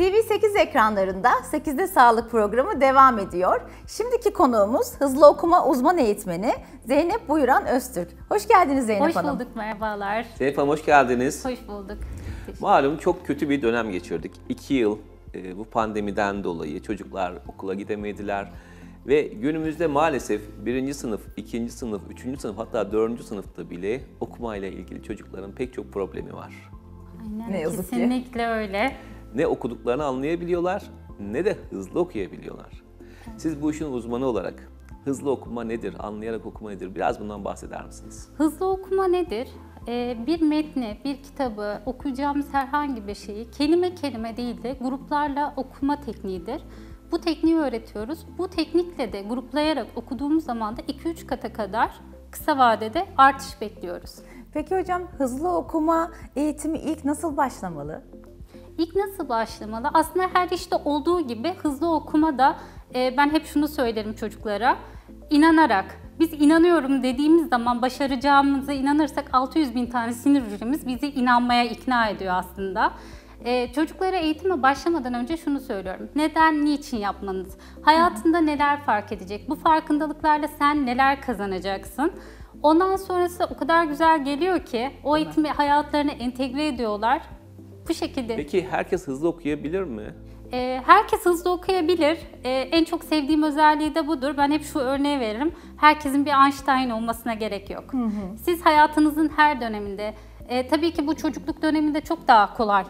TV8 ekranlarında 8'de Sağlık programı devam ediyor. Şimdiki konuğumuz hızlı okuma uzman eğitmeni Zeynep Buyuran Öztürk. Hoş geldiniz Zeynep Hanım. Hoş bulduk, merhabalar. Zeynep Hanım hoş geldiniz. Hoş bulduk. Malum çok kötü bir dönem geçirdik. 2 yıl bu pandemiden dolayı çocuklar okula gidemediler. Ve günümüzde maalesef 1. sınıf, 2. sınıf, 3. sınıf hatta 4. sınıfta bile okumayla ilgili çocukların pek çok problemi var. Aynen, Ne yazık ki. kesinlikle öyle. Ne okuduklarını anlayabiliyorlar ne de hızlı okuyabiliyorlar. Siz bu işin uzmanı olarak hızlı okuma nedir, anlayarak okuma nedir? Biraz bundan bahseder misiniz? Hızlı okuma nedir? Bir metni, bir kitabı, okuyacağımız herhangi bir şeyi kelime kelime değil de gruplarla okuma tekniğidir. Bu tekniği öğretiyoruz. Bu teknikle de gruplayarak okuduğumuz zaman da 2-3 kata kadar kısa vadede artış bekliyoruz. Peki hocam, hızlı okuma eğitimi ilk nasıl başlamalı? İlk nasıl başlamalı? Aslında her işte olduğu gibi hızlı okuma da ben hep şunu söylerim çocuklara. İnanarak, biz inanıyorum dediğimiz zaman başaracağımıza inanırsak 600.000 tane sinir hücremiz bizi inanmaya ikna ediyor aslında. Çocuklara eğitime başlamadan önce şunu söylüyorum. Neden, niçin yapmanız? Hayatında neler fark edecek? Bu farkındalıklarla sen neler kazanacaksın? Ondan sonrası o kadar güzel geliyor ki o eğitimi hayatlarına entegre ediyorlar. Bu şekilde. Peki herkes hızlı okuyabilir mi? Herkes hızlı okuyabilir. En çok sevdiğim özelliği de budur. Ben hep şu örneği veririm. Herkesin bir Einstein olmasına gerek yok. Siz hayatınızın her döneminde, tabii ki bu çocukluk döneminde çok daha kolay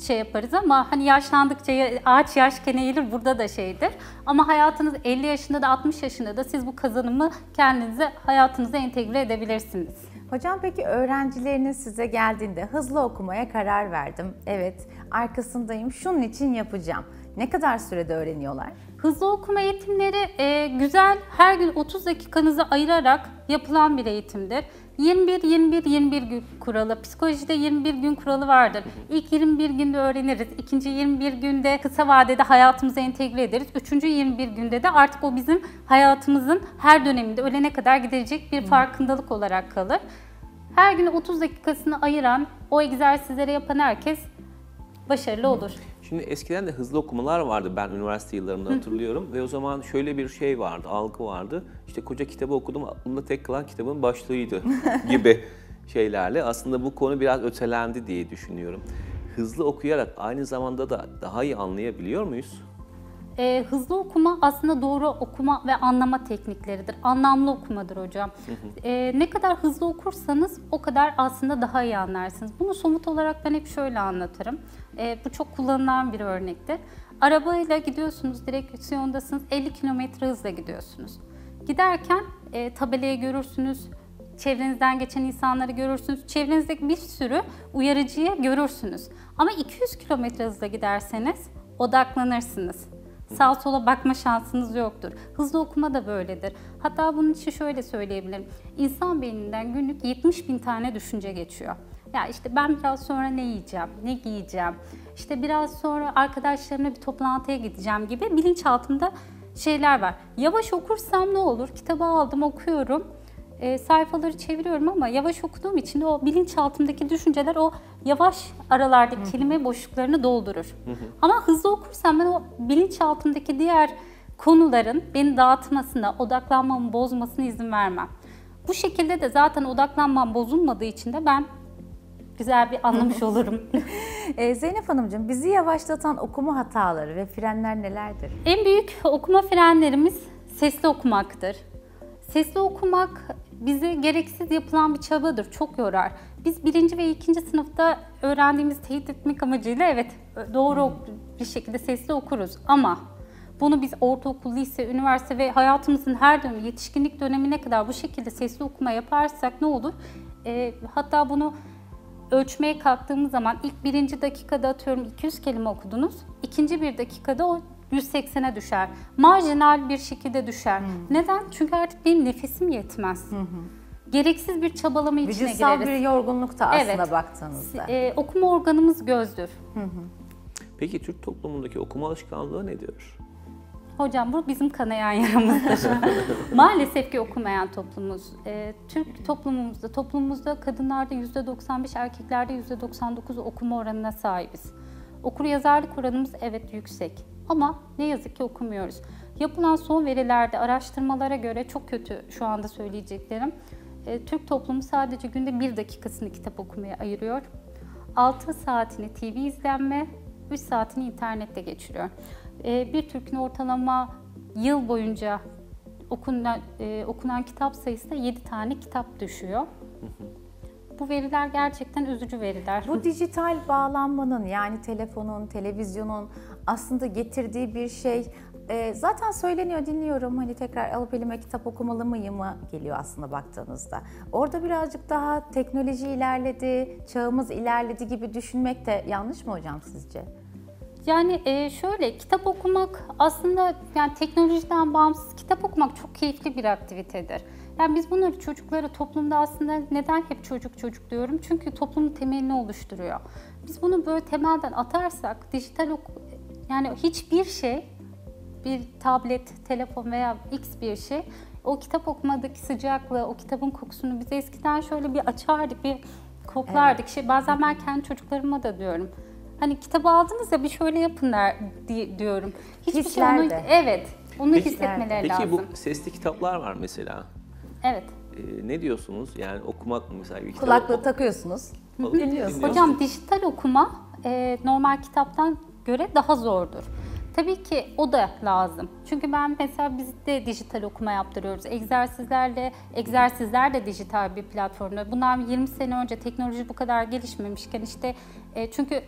yaparız ama hani yaşlandıkça ağaç yaşken eğilir, burada da şeydir. Ama hayatınız 50 yaşında da 60 yaşında da siz bu kazanımı kendinize, hayatınıza entegre edebilirsiniz. Hocam peki öğrencileriniz size geldiğinde hızlı okumaya karar verdim, evet arkasındayım, şunun için yapacağım. Ne kadar sürede öğreniyorlar? Hızlı okuma eğitimleri güzel, her gün 30 dakikanızı ayırarak yapılan bir eğitimdir. 21-21-21 gün kuralı, psikolojide 21 gün kuralı vardır. İlk 21 günde öğreniriz, ikinci 21 günde kısa vadede hayatımıza entegre ederiz. Üçüncü 21 günde de artık o bizim hayatımızın her döneminde ölene kadar gidecek bir farkındalık olarak kalır. Her gün 30 dakikasını ayıran, o egzersizleri yapan herkes başarılı olur. Şimdi eskiden de hızlı okumalar vardı, ben üniversite yıllarımda hatırlıyorum ve o zaman şöyle bir şey vardı, algı vardı. İşte koca kitabı okudum, aklımda tek kalan kitabın başlığıydı gibi şeylerle. Aslında bu konu biraz ötelendi diye düşünüyorum. Hızlı okuyarak aynı zamanda da daha iyi anlayabiliyor muyuz? Hızlı okuma aslında doğru okuma ve anlama teknikleridir. Anlamlı okumadır hocam. Ne kadar hızlı okursanız o kadar aslında daha iyi anlarsınız. Bunu somut olarak ben hep şöyle anlatırım. Bu çok kullanılan bir örnektir. Arabayla gidiyorsunuz, direksiyondasınız, 50 km hızla gidiyorsunuz. Giderken tabelayı görürsünüz, çevrenizden geçen insanları görürsünüz, çevrenizdeki bir sürü uyarıcıyı görürsünüz. Ama 200 km hızla giderseniz odaklanırsınız. Sağa sola bakma şansınız yoktur. Hızlı okuma da böyledir. Hatta bunun için şöyle söyleyebilirim. İnsan beyninden günlük 70.000 tane düşünce geçiyor. Ya işte ben biraz sonra ne yiyeceğim, ne giyeceğim, işte biraz sonra arkadaşlarımla bir toplantıya gideceğim gibi bilinçaltımda şeyler var. Yavaş okursam ne olur? Kitabı aldım, okuyorum. Sayfaları çeviriyorum ama yavaş okuduğum için de o bilinçaltımdaki düşünceler o yavaş aralardaki kelime boşluklarını doldurur. Ama hızlı okursam ben o bilinçaltımdaki diğer konuların beni dağıtmasına, odaklanmamı bozmasına izin vermem. Bu şekilde de zaten odaklanmam bozulmadığı için de ben güzel bir anlamış olurum. Zeynep Hanımcığım, bizi yavaşlatan okuma hataları ve frenler nelerdir? En büyük okuma frenlerimiz sesli okumaktır. Sesli okumak bize gereksiz yapılan bir çabadır, çok yorar. Biz 1. ve 2. sınıfta öğrendiğimiz teyit etmek amacıyla evet doğru bir şekilde sesli okuruz ama bunu biz ortaokul, lise, üniversite ve hayatımızın her dönemi, yetişkinlik dönemine kadar bu şekilde sesli okuma yaparsak ne olur? Hatta bunu ölçmeye kalktığımız zaman ilk 1. dakikada atıyorum 200 kelime okudunuz, ikinci bir dakikada o 180'e düşer. Marjinal bir şekilde düşer. Neden? Çünkü artık benim nefesim yetmez. Gereksiz bir çabalama içine gireriz. Vücutsal bir yorgunluk da aslında baktığınızda. Okuma organımız gözdür. Peki Türk toplumundaki okuma alışkanlığı nedir? Hocam bu bizim kanayan yaramızdır. Maalesef ki okumayan toplumumuz. Türk toplumumuzda kadınlarda %95, erkeklerde %99 okuma oranına sahibiz. Okuryazarlık oranımız evet yüksek ama ne yazık ki okumuyoruz. Yapılan son verilerde, araştırmalara göre çok kötü şu anda söyleyeceklerim. Türk toplumu sadece günde 1 dakikasını kitap okumaya ayırıyor. 6 saatini TV izlenme, 3 saatini internette geçiriyor. Bir Türk'ün ortalama yıl boyunca okunan kitap sayısı da 7 tane kitap düşüyor. Bu veriler gerçekten üzücü veriler. Bu dijital bağlanmanın, yani telefonun, televizyonun aslında getirdiği bir şey zaten söyleniyor, dinliyorum. Hani tekrar alıp elime kitap okumalı mıyım mı geliyor aslında baktığınızda. Orada birazcık daha teknoloji ilerledi, çağımız ilerledi gibi düşünmek de yanlış mı hocam sizce? Yani şöyle, kitap okumak aslında yani teknolojiden bağımsız kitap okumak çok keyifli bir aktivitedir. Yani biz bunları çocuklara toplumda aslında neden hep çocuk diyorum? Çünkü toplumun temelini oluşturuyor. Biz bunu böyle temelden atarsak yani hiçbir şey, bir tablet, telefon veya X bir şey o kitap okumadaki sıcaklığı, o kitabın kokusunu biz eskiden şöyle bir açardık, bir koklardık. Evet. Bazen ben kendi çocuklarıma da diyorum. Hani kitabı aldınız ya bir şöyle yapın diyorum. Hiçbir şey onu, Hislerde. evet, onu Peki- hissetmeleri lazım. Peki bu sesli kitaplar var mesela. Evet. Ne diyorsunuz? Yani okumak mı mesela bir kitap? Kulaklığı takıyorsunuz, dinliyorsunuz. Hocam dijital okuma normal kitaptan göre daha zordur. Tabii ki o da lazım. Çünkü ben mesela biz de dijital okuma yaptırıyoruz. Egzersizler de dijital bir platformda. Bundan 20 sene önce teknoloji bu kadar gelişmemişken işte çünkü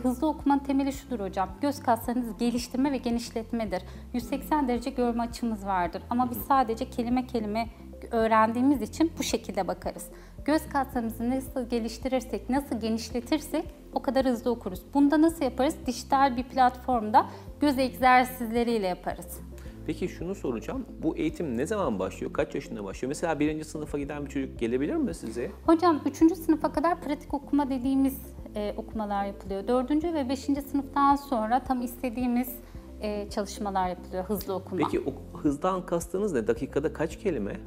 hızlı okumanın temeli şudur hocam. Göz kaslarınızı geliştirme ve genişletmedir. 180 derece görme açımız vardır. Ama biz sadece kelime kelime öğrendiğimiz için bu şekilde bakarız. Göz kaslarımızı nasıl geliştirirsek, nasıl genişletirsek o kadar hızlı okuruz. Bunda nasıl yaparız? Dijital bir platformda göz egzersizleriyle yaparız. Peki şunu soracağım. Bu eğitim ne zaman başlıyor? Kaç yaşında başlıyor? Mesela 1. sınıfa giden bir çocuk gelebilir mi size? Hocam 3. sınıfa kadar pratik okuma dediğimiz okumalar yapılıyor. 4. ve 5. sınıftan sonra tam istediğimiz çalışmalar yapılıyor, hızlı okuma. Peki hızdan kastınız ne? Dakikada kaç kelime?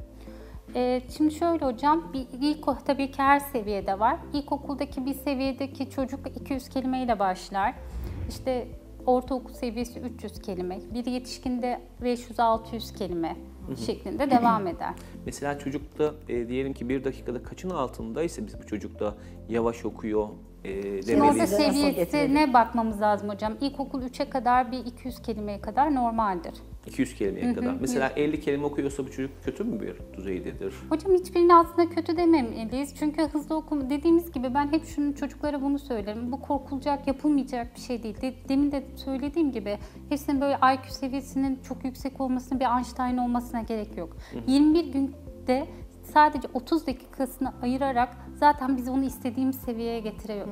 Şimdi şöyle hocam, tabii ki her seviyede var. İlkokuldaki bir seviyedeki çocuk 200 kelimeyle başlar. İşte ortaokul seviyesi 300 kelime, bir yetişkinde 500-600 kelime şeklinde devam eder. Mesela çocukta diyelim ki 1 dakikada kaçın altındaysa biz bu çocukta yavaş okuyor Şimdi orada demeliyiz. seviyesine bakmamız lazım hocam. İlkokul 3'e kadar bir 200 kelimeye kadar normaldir. 200 kelimeye kadar. Mesela 50 kelime okuyorsa bu çocuk kötü mü bir düzeydedir? Hocam hiçbirini aslında kötü dememeliyiz. Çünkü hızlı okuma dediğimiz gibi ben hep şunu çocuklara bunu söylerim. Bu korkulacak, yapılmayacak bir şey değil. Demin de söylediğim gibi hepsinin böyle IQ seviyesinin çok yüksek olmasına, bir Einstein olmasına gerek yok. 21 günde sadece 30 dakikasını ayırarak zaten biz onu istediğimiz seviyeye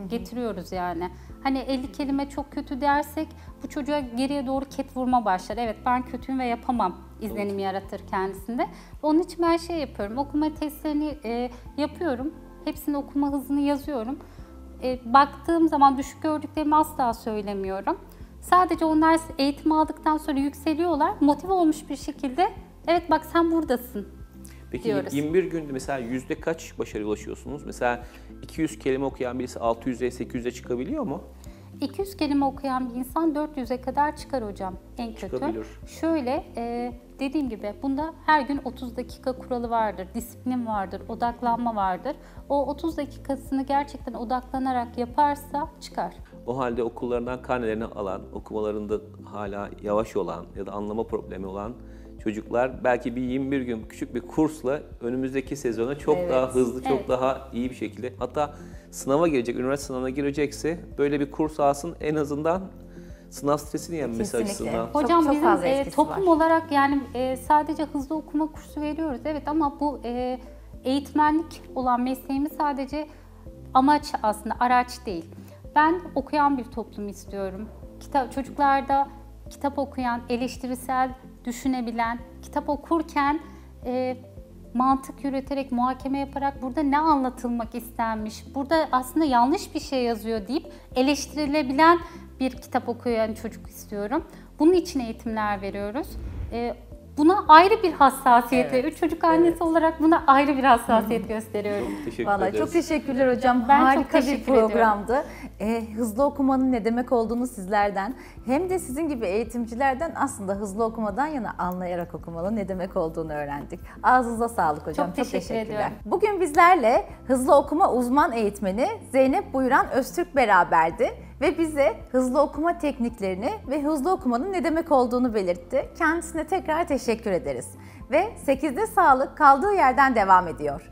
getiriyoruz yani. Hani 50 kelime çok kötü dersek bu çocuğa geriye doğru ket vurma başlar. Evet ben kötüyüm ve yapamam izlenimi yaratır kendisinde. Onun için ben şey yapıyorum, okuma testlerini yapıyorum. Hepsinin okuma hızını yazıyorum. Baktığım zaman düşük gördüklerimi asla söylemiyorum. Sadece onlar eğitim aldıktan sonra yükseliyorlar. Motive olmuş bir şekilde evet bak sen buradasın. Peki diyoruz. 21 günde mesela yüzde kaç başarıya ulaşıyorsunuz? Mesela 200 kelime okuyan birisi 600'e 800'e çıkabiliyor mu? 200 kelime okuyan bir insan 400'e kadar çıkar hocam en kötü. Çıkabilir. Şöyle dediğim gibi bunda her gün 30 dakika kuralı vardır, disiplin vardır, odaklanma vardır. O 30 dakikasını gerçekten odaklanarak yaparsa çıkar. O halde okullarından karnelerini alan, okumalarında hala yavaş olan ya da anlama problemi olan çocuklar belki bir 21 gün küçük bir kursla önümüzdeki sezona çok daha hızlı, çok daha iyi bir şekilde, hatta sınava girecek, üniversite sınavına girecekse böyle bir kurs alsın, en azından sınav stresini yenmesi açısından. Hocam çok bizim fazla etkisi toplum var. olarak yani sadece hızlı okuma kursu veriyoruz evet ama bu eğitmenlik olan mesleğimiz sadece amaç aslında, araç değil. Ben okuyan bir toplum istiyorum. Çocuklarda kitap okuyan, eleştirisel düşünebilen, kitap okurken mantık yürüterek, muhakeme yaparak burada ne anlatılmak istenmiş, burada aslında yanlış bir şey yazıyor deyip eleştirilebilen bir kitap okuyan çocuk istiyorum. Bunun için eğitimler veriyoruz. Buna ayrı bir hassasiyetle, Evet, 3 çocuk annesi olarak buna ayrı bir hassasiyet gösteriyorum. Teşekkür Vallahi ederiz. çok teşekkürler hocam. Ben çok Harika bir teşekkür ediyorum. programdı. Hızlı okumanın ne demek olduğunu sizlerden hem de sizin gibi eğitimcilerden aslında hızlı okumadan yana anlayarak okumanın ne demek olduğunu öğrendik. Ağzınıza sağlık hocam. Çok teşekkür ediyorum. Bugün bizlerle hızlı okuma uzman eğitmeni Zeynep Buyuran Öztürk beraberdi ve bize hızlı okuma tekniklerini ve hızlı okumanın ne demek olduğunu belirtti. Kendisine tekrar teşekkür ederiz. Ve 8'de sağlık kaldığı yerden devam ediyor.